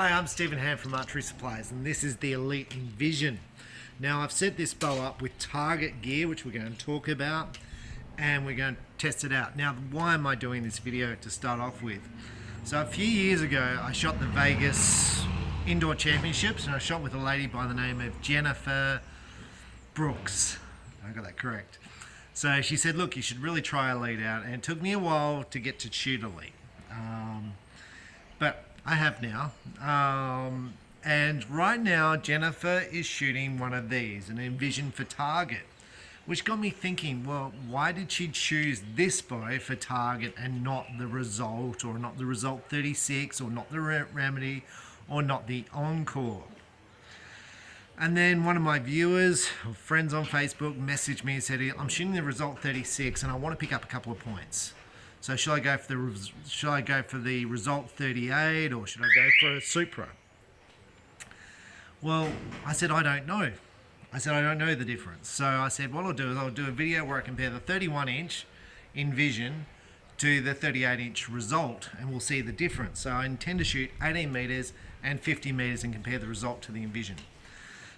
Hi, I'm Stephen Ham from Archery Supplies, and this is the Elite Envision. Now, I've set this bow up with Target gear, which we're going to talk about, and we're going to test it out. Now, why am I doing this video to start off with? So a few years ago, I shot the Vegas Indoor Championships, and I shot with a lady by the name of Jennifer Brooks. I got that correct. So she said, look, you should really try Elite out, and it took me a while to get to shoot Elite. But I have now. And right now, Jennifer is shooting one of these, an Envision for Target, which got me thinking, well, why did she choose this bow for Target and not the Rezult, or not the Rezult 36, or not the Remedy, or not the Encore? And then one of my viewers, or friends on Facebook, messaged me and said, I'm shooting the Rezult 36 and I want to pick up a couple of points. So should I go for the Rezult 38, or should I go for a Supra? Well, I said, I don't know. I said, I don't know the difference. So I said, what I'll do is I'll do a video where I compare the 31-inch Envision to the 38-inch Rezult, and we'll see the difference. So I intend to shoot 18 meters and 50 meters and compare the Rezult to the Envision.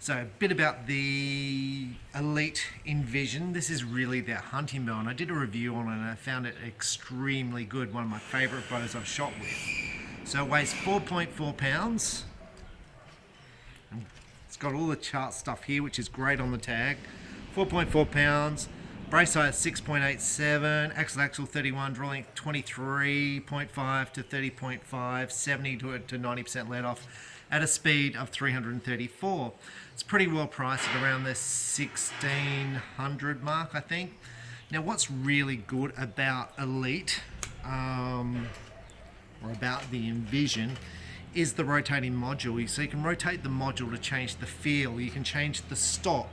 So a bit about the Elite Envision. This is really their hunting bow, and I did a review on it and I found it extremely good. One of my favorite bows I've shot with. So it weighs 4.4 pounds. It's got all the chart stuff here, which is great on the tag. 4.4 pounds. Brace height 6.87, axle 31, draw length 23.5 to 30.5, 70 to 90% let off at a speed of 334. It's pretty well priced at around the 1600 mark, I think. Now, what's really good about Elite, or about the Envision, is the rotating module. So you can rotate the module to change the feel. You can change the stop.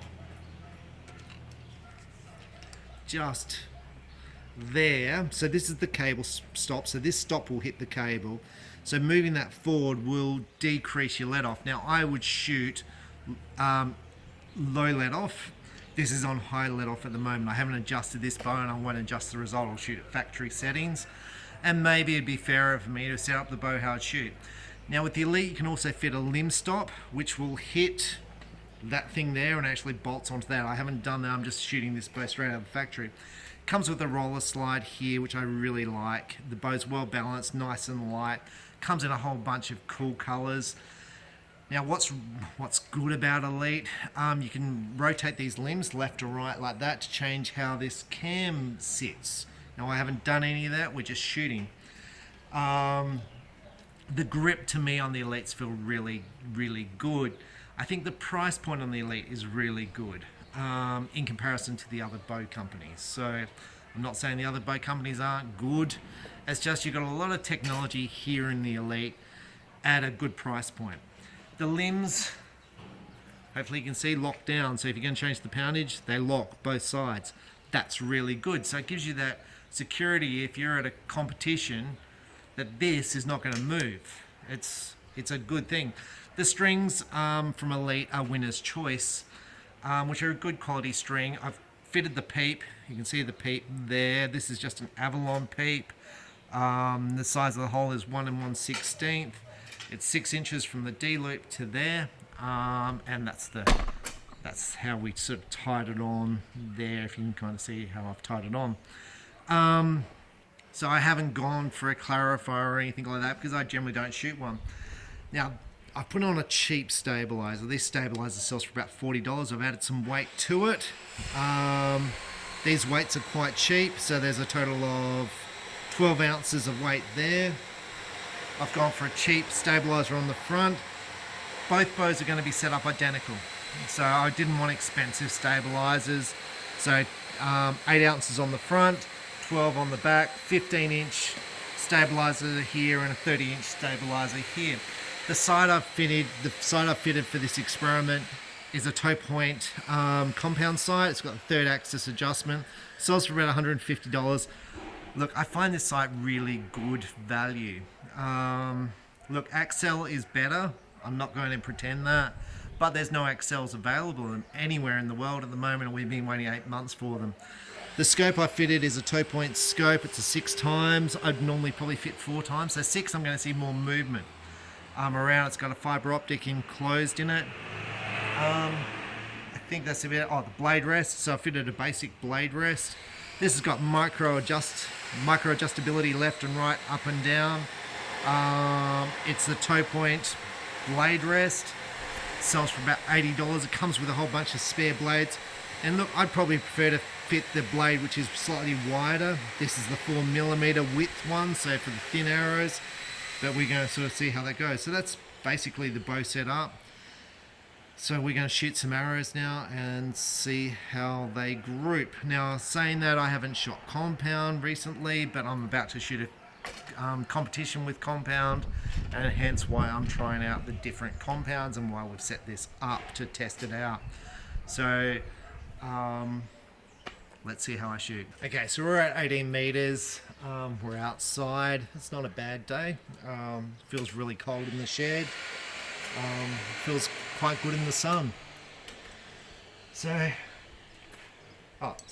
Just there. So this is the cable stop. So this stop will hit the cable. So moving that forward will decrease your let off. Now I would shoot low let off. This is on high let off at the moment. I haven't adjusted this bow and I won't adjust the Rezult. I'll shoot at factory settings. And maybe it'd be fairer for me to set up the bow how I'd shoot. Now with the Elite, you can also fit a limb stop, which will hit that thing there and actually bolts onto that. I haven't done that. I'm just shooting this bow straight out of the factory. Comes with a roller slide here, which I really like. The bow's well balanced, nice and light. Comes in a whole bunch of cool colors. Now what's good about Elite, you can rotate these limbs left to right like that to change how this cam sits. Now I haven't done any of that, we're just shooting. The grip to me on the Elites feel really, really good. I think the price point on the Elite is really good in comparison to the other bow companies. So I'm not saying the other bow companies aren't good. It's just you've got a lot of technology here in the Elite at a good price point. The limbs, hopefully you can see, lock down. So if you're going to change the poundage, they lock both sides. That's really good. So it gives you that security if you're at a competition that this is not going to move. It's a good thing. The strings from Elite are winner's choice, which are a good quality string. I've fitted the peep. You can see the peep there. This is just an Avalon peep. The size of the hole is 1 1/16. It's 6 inches from the D loop to there, and that's how we sort of tied it on there. If you can kind of see how I've tied it on. So I haven't gone for a clarifier or anything like that because I generally don't shoot one. Now, I've put on a cheap stabilizer. This stabilizer sells for about $40. I've added some weight to it. These weights are quite cheap, so there's a total of 12 ounces of weight there. I've gone for a cheap stabilizer on the front. Both bows are going to be set up identical. So I didn't want expensive stabilizers. So 8 ounces on the front, 12 on the back, 15-inch stabilizer here and a 30-inch stabilizer here. The sight I've fitted for this experiment is a toe point compound sight. It's got a third axis adjustment. Sells for about $150. Look, I find this sight really good value. Look, Axel is better. I'm not going to pretend that. But there's no Axels available anywhere in the world at the moment, and we've been waiting 8 months for them. The scope I fitted is a toe point scope. It's a 6 times. I'd normally probably fit 4 times. So 6, I'm going to see more movement. around. It's got a fiber optic enclosed in it. I think that's about, oh, the blade rest. So I fitted a basic blade rest. This has got micro adjustability left and right, up and down. It's the toe point blade rest. Sells for about $80. It comes with a whole bunch of spare blades. And look, I'd probably prefer to fit the blade which is slightly wider. This is the 4mm width one, so for the thin arrows. But we're going to sort of see how that goes. So that's basically the bow set up. So we're going to shoot some arrows now and see how they group. Now, saying that, I haven't shot compound recently, but I'm about to shoot a competition with compound, and hence why I'm trying out the different compounds and why we've set this up to test it out. So let's see how I shoot. Okay, so we're at 18 meters. We're outside. It's not a bad day. Feels really cold in the shed. Feels quite good in the sun. So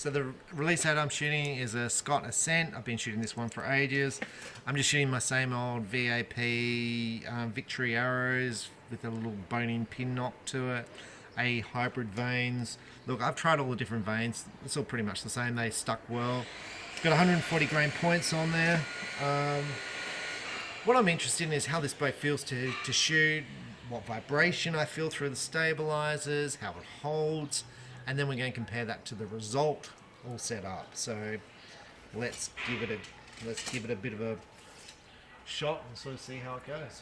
the release head I'm shooting is a Scott Ascent. I've been shooting this one for ages. I'm just shooting my same old VAP Victory arrows with a little bone-in pin knock to it. A hybrid vanes. Look, I've tried all the different vanes. It's all pretty much the same. They stuck well. Got 140 grain points on there. What I'm interested in is how this bow feels to shoot, what vibration I feel through the stabilizers, how it holds, and then we're going to compare that to the Rezult all set up. So let's give it a bit of a shot and sort of see how it goes.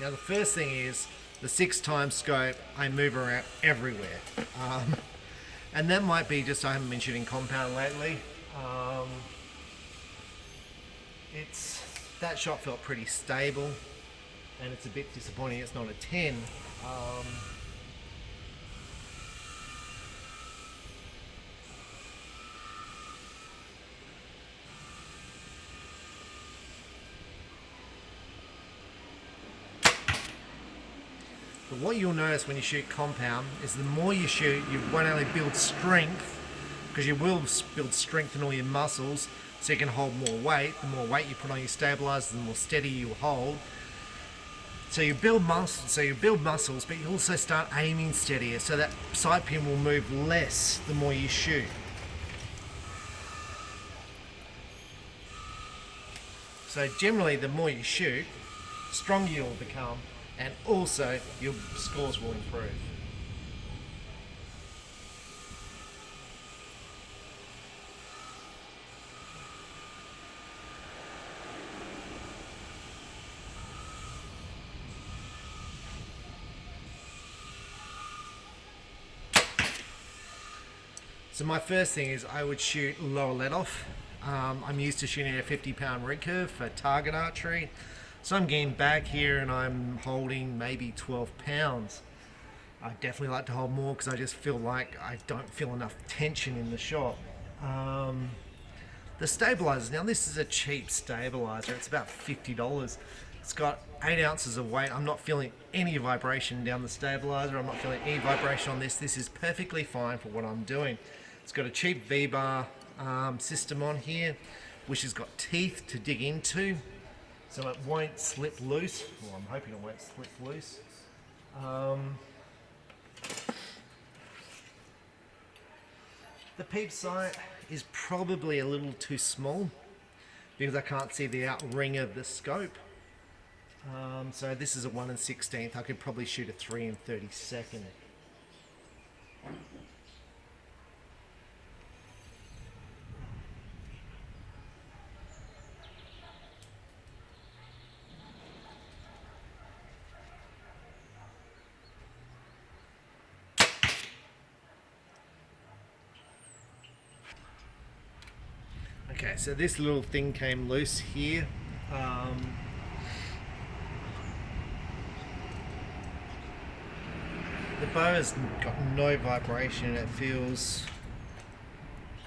Now the first thing is the 6x scope. I move around everywhere, and that might be just I haven't been shooting compound lately. That shot felt pretty stable, and it's a bit disappointing it's not a 10. But what you'll notice when you shoot compound is the more you shoot, you won't only build strength, because you will build strength in all your muscles, so you can hold more weight. The more weight you put on your stabilizer, the more steady you hold. So you build muscles, but you also start aiming steadier, so that sight pin will move less the more you shoot. So generally, the more you shoot, the stronger you'll become, and also your scores will improve. So my first thing is I would shoot lower let off. I'm used to shooting a 50-pound recurve for target archery. So I'm getting back here and I'm holding maybe 12 pounds. I definitely like to hold more because I just feel like I don't feel enough tension in the shot. The stabilizers, now this is a cheap stabilizer. It's about $50. It's got 8 ounces of weight. I'm not feeling any vibration down the stabilizer. I'm not feeling any vibration on this. This is perfectly fine for what I'm doing. It's got a cheap V-bar system on here, which has got teeth to dig into, so it won't slip loose. Well, I'm hoping it won't slip loose. The peep sight is probably a little too small because I can't see the out ring of the scope. So this is a 1/16. I could probably shoot a 3/32. Okay, so this little thing came loose here. The bow has got no vibration. It feels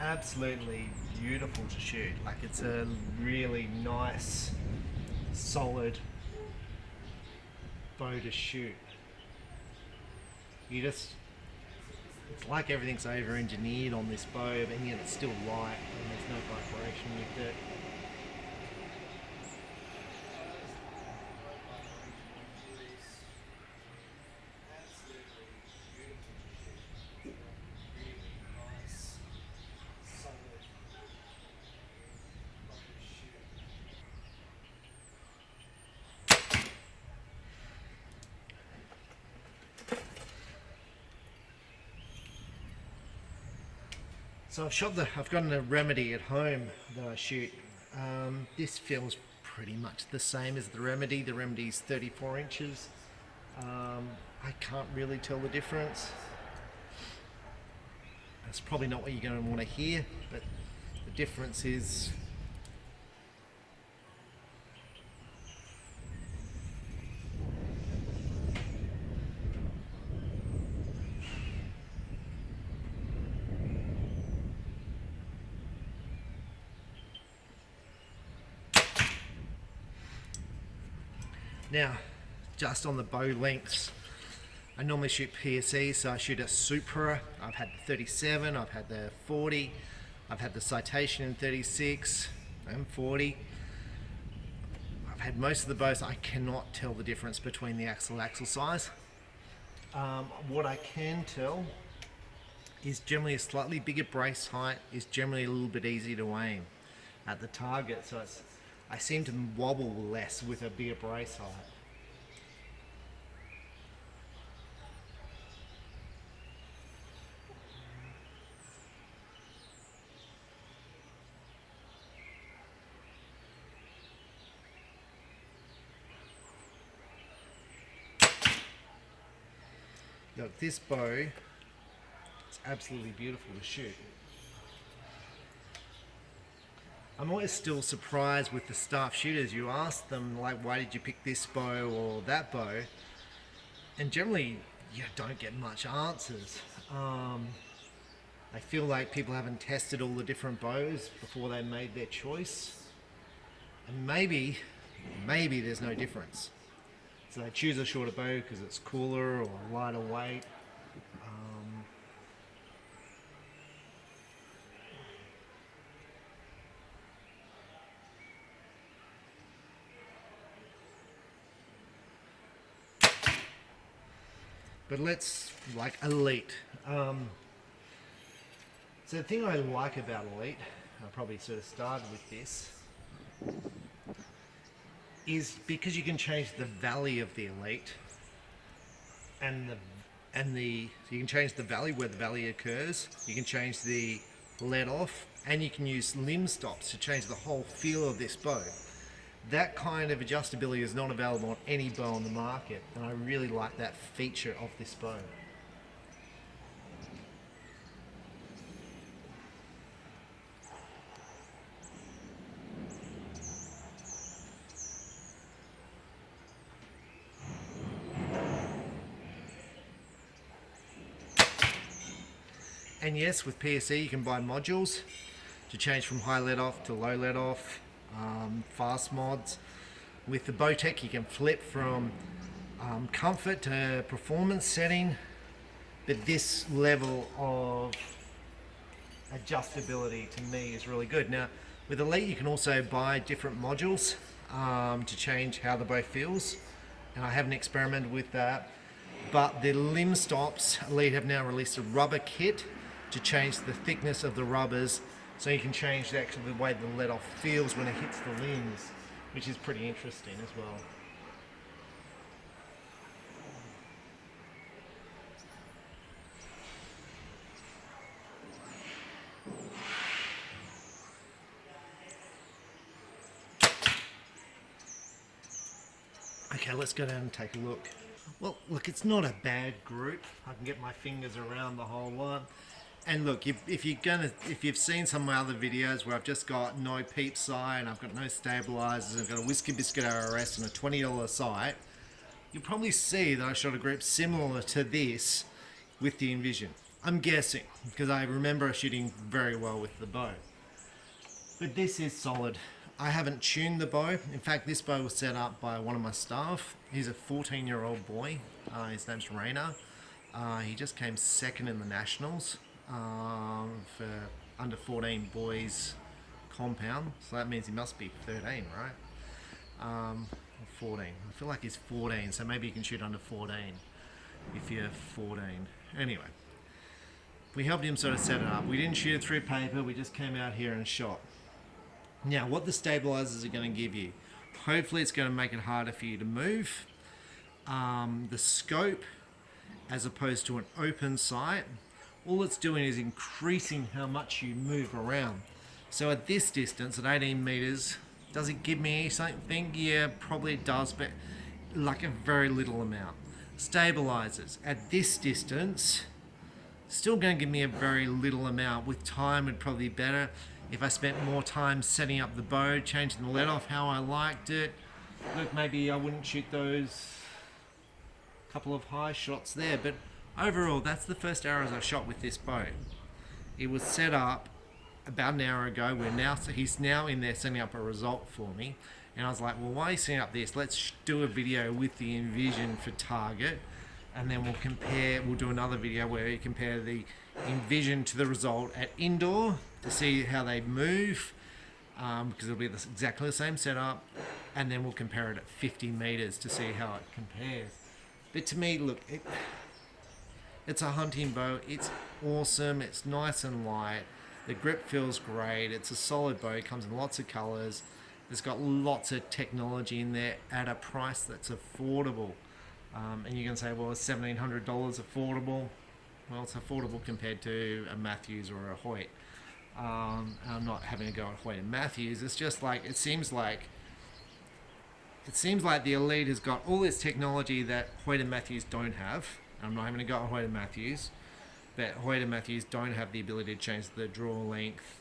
absolutely beautiful to shoot. Like, it's a really nice, solid bow to shoot. It's like everything's over engineered on this bow, and yet it's still light and there's no vibration with it. So I've gotten a Remedy at home that I shoot. This feels pretty much the same as the Remedy. The Remedy's 34 inches. I can't really tell the difference. That's probably not what you're going to want to hear, but the difference is now, just on the bow lengths, I normally shoot PSE, so I shoot a Supra. I've had the 37, I've had the 40, I've had the Citation in 36 and 40. I've had most of the bows. I cannot tell the difference between the axle size. What I can tell is generally a slightly bigger brace height is generally a little bit easier to aim at the target, so I seem to wobble less with a bigger brace height. Look, this bow is absolutely beautiful to shoot. I'm always still surprised with the staff shooters. You ask them, like, why did you pick this bow or that bow? And generally, you don't get much answers. I feel like people haven't tested all the different bows before they made their choice. And maybe there's no difference. So they choose a shorter bow because it's cooler or lighter weight. But let's, like, Elite. So the thing I like about Elite, I probably sort of started with this, is because you can change the valley of the Elite, and so you can change the valley where the valley occurs. You can change the let off, and you can use limb stops to change the whole feel of this bow. That kind of adjustability is not available on any bow on the market, and I really like that feature of this bow. And yes, with PSE you can buy modules to change from high let off to low let off, fast mods. With the Bowtech you can flip from comfort to performance setting, but this level of adjustability to me is really good. Now with Elite you can also buy different modules to change how the bow feels, and I haven't experimented with that. But the limb stops, Elite have now released a rubber kit to change the thickness of the rubbers, so you can change actually the way the let off feels when it hits the limbs, which is pretty interesting as well. Okay, let's go down and take a look. Well, look, it's not a bad group. I can get my fingers around the whole one. And look, if you've seen some of my other videos where I've just got no peep sight, I've got no stabilizers, I've got a Whiskey Biscuit RRS and a $20 sight, you'll probably see that I shot a group similar to this with the Envision. I'm guessing, because I remember shooting very well with the bow. But this is solid. I haven't tuned the bow. In fact, this bow was set up by one of my staff. He's a 14-year-old boy. His name's Rainer. He just came second in the Nationals for under 14 boys compound. So that means he must be 13, right? Or 14. I feel like he's 14, so maybe you can shoot under 14 if you're 14. Anyway, we helped him sort of set it up. We didn't shoot it through paper. We just came out here and shot. Now, what the stabilizers are going to give you, hopefully it's going to make it harder for you to move. The scope, as opposed to an open sight, all it's doing is increasing how much you move around. So at this distance, at 18 meters, does it give me something? Yeah, probably it does, but like a very little amount. Stabilizers, at this distance, still going to give me a very little amount. With time, it'd probably be better if I spent more time setting up the bow, changing the let off how I liked it. Look, maybe I wouldn't shoot those couple of high shots there, but overall, that's the first arrows I shot with this bow. It was set up about an hour ago. He's now in there setting up a result for me, and I was like, well, why are you setting up this? Let's do a video with the Envision for target, and then we'll do another video where you compare the Envision to the Result at indoor to see how they move, because it'll be exactly the same setup, and then we'll compare it at 50 meters to see how it compares. But to me, look, it's a hunting bow. It's awesome. It's nice and light. The grip feels great. It's a solid bow. It comes in lots of colors. It's got lots of technology in there at a price that's affordable. And you can say, well, is $1,700 affordable? Well, it's affordable compared to a Matthews or a Hoyt. I'm not having a go at Hoyt and Matthews. It's just like, it seems like the Elite has got all this technology that Hoyt and Matthews don't have. I'm not having a go at Hoyt and Matthews, but Hoyt and Matthews don't have the ability to change the draw length,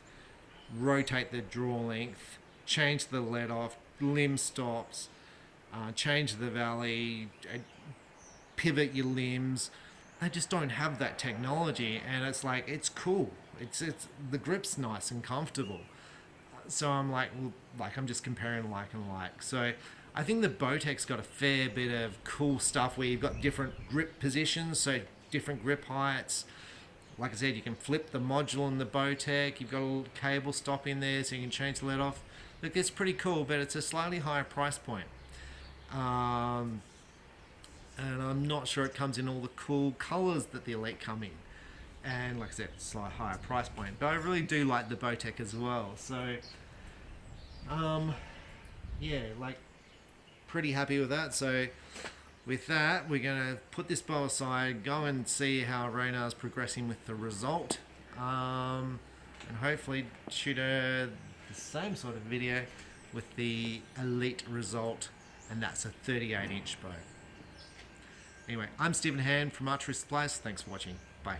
rotate the draw length, change the let off, limb stops, change the valley, pivot your limbs. They just don't have that technology, and it's like, it's cool. It's the grip's nice and comfortable. So I'm like, well, I'm just comparing like and like. So I think the Bowtech's got a fair bit of cool stuff where you've got different grip positions, so different grip heights. Like I said, you can flip the module in the Bowtech. You've got a little cable stop in there so you can change the let off. Look, it's pretty cool, but it's a slightly higher price point. And I'm not sure it comes in all the cool colors that the Elite come in. And like I said, it's a slightly higher price point. But I really do like the Bowtech as well. So, yeah, like, pretty happy with that. So with that, we're going to put this bow aside, go and see how Raynar's progressing with the Result, and hopefully shoot the same sort of video with the Elite Rezult, and that's a 38-inch bow. Anyway, I'm Stephen Hand from Archery Supplies. Thanks for watching. Bye.